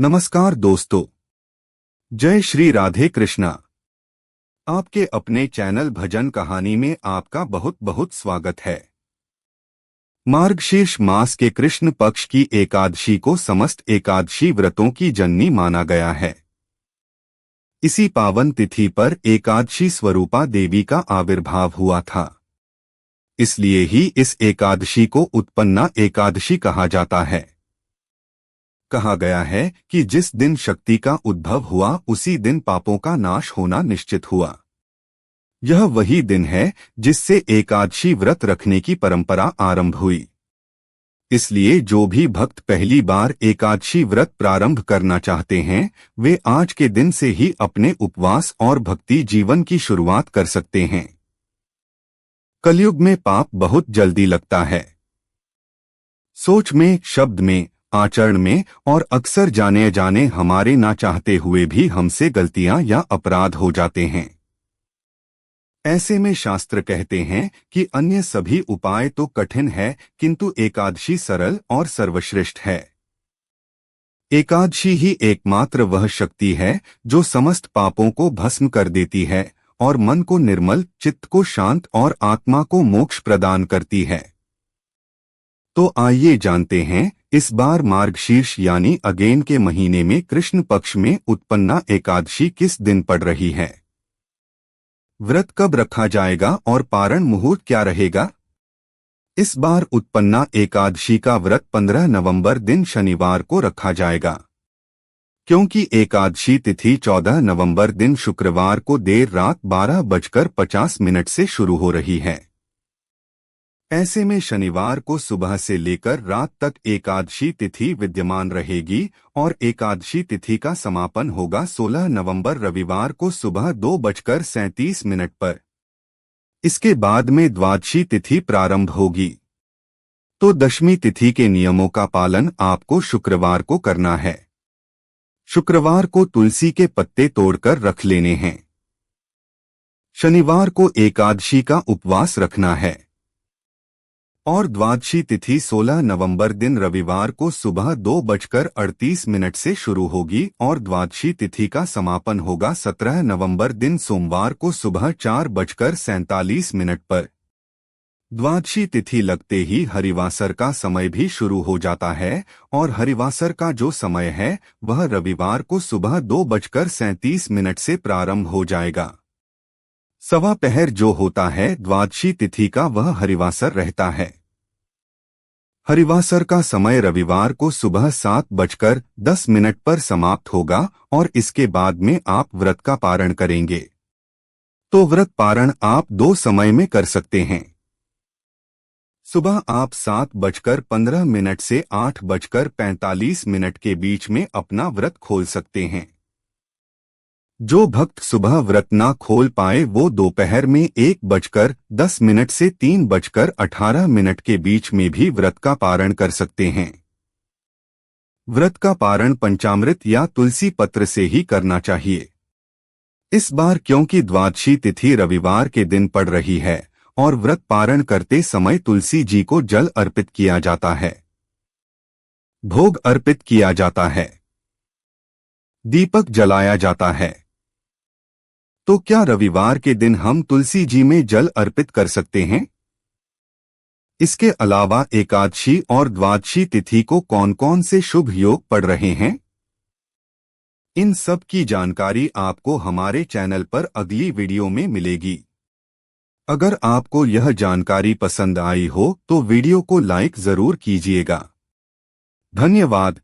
नमस्कार दोस्तों, जय श्री राधे कृष्णा। आपके अपने चैनल भजन कहानी में आपका बहुत बहुत स्वागत है। मार्गशीर्ष मास के कृष्ण पक्ष की एकादशी को समस्त एकादशी व्रतों की जननी माना गया है। इसी पावन तिथि पर एकादशी स्वरूपा देवी का आविर्भाव हुआ था। इसलिए ही इस एकादशी को उत्पन्ना एकादशी कहा जाता है। कहा गया है कि जिस दिन शक्ति का उद्भव हुआ उसी दिन पापों का नाश होना निश्चित हुआ। यह वही दिन है जिससे एकादशी व्रत रखने की परंपरा आरंभ हुई। इसलिए जो भी भक्त पहली बार एकादशी व्रत प्रारंभ करना चाहते हैं, वे आज के दिन से ही अपने उपवास और भक्ति जीवन की शुरुआत कर सकते हैं। कलयुग में पाप बहुत जल्दी लगता है। सोच में, शब्द में, आचरण में और अक्सर जाने जाने हमारे ना चाहते हुए भी हमसे गलतियां या अपराध हो जाते हैं। ऐसे में शास्त्र कहते हैं कि अन्य सभी उपाय तो कठिन है, किंतु एकादशी सरल और सर्वश्रेष्ठ है। एकादशी ही एकमात्र वह शक्ति है जो समस्त पापों को भस्म कर देती है और मन को निर्मल, चित्त को शांत और आत्मा को मोक्ष प्रदान करती है। तो आइए जानते हैं इस बार मार्गशीर्ष यानी अगेन के महीने में कृष्ण पक्ष में उत्पन्ना एकादशी किस दिन पड़ रही है, व्रत कब रखा जाएगा और पारण मुहूर्त क्या रहेगा। इस बार उत्पन्ना एकादशी का व्रत 15 नवंबर दिन शनिवार को रखा जाएगा, क्योंकि एकादशी तिथि 14 नवंबर दिन शुक्रवार को देर रात 12:50 से शुरू हो रही है। ऐसे में शनिवार को सुबह से लेकर रात तक एकादशी तिथि विद्यमान रहेगी और एकादशी तिथि का समापन होगा 16 नवंबर रविवार को सुबह 2:37 पर। इसके बाद में द्वादशी तिथि प्रारंभ होगी। तो दशमी तिथि के नियमों का पालन आपको शुक्रवार को करना है। शुक्रवार को तुलसी के पत्ते तोड़कर रख लेने हैं। शनिवार को एकादशी का उपवास रखना है और द्वादशी तिथि 16 नवंबर दिन रविवार को सुबह 2:38 से शुरू होगी और द्वादशी तिथि का समापन होगा 17 नवंबर दिन सोमवार को सुबह 4:47 पर। द्वादशी तिथि लगते ही हरिवासर का समय भी शुरू हो जाता है और हरिवासर का जो समय है वह रविवार को सुबह 2:37 से प्रारंभ हो जाएगा। सवा पहर जो होता है द्वादशी तिथि का वह हरिवासर रहता है। हरिवासर का समय रविवार को सुबह 7:10 पर समाप्त होगा और इसके बाद में आप व्रत का पारण करेंगे। तो व्रत पारण आप 2 समय में कर सकते हैं। सुबह आप 7:15 से 8:45 के बीच में अपना व्रत खोल सकते हैं। जो भक्त सुबह व्रत ना खोल पाए वो दोपहर में 1:10 से 3:18 के बीच में भी व्रत का पारण कर सकते हैं। व्रत का पारण पंचामृत या तुलसी पत्र से ही करना चाहिए। इस बार क्योंकि द्वादशी तिथि रविवार के दिन पड़ रही है और व्रत पारण करते समय तुलसी जी को जल अर्पित किया जाता है, भोग अर्पित किया जाता है, दीपक जलाया जाता है। तो क्या रविवार के दिन हम तुलसी जी में जल अर्पित कर सकते हैं? इसके अलावा एकादशी और द्वादशी तिथि को कौन कौन से शुभ योग पड़ रहे हैं, इन सब की जानकारी आपको हमारे चैनल पर अगली वीडियो में मिलेगी। अगर आपको यह जानकारी पसंद आई हो तो वीडियो को लाइक जरूर कीजिएगा। धन्यवाद।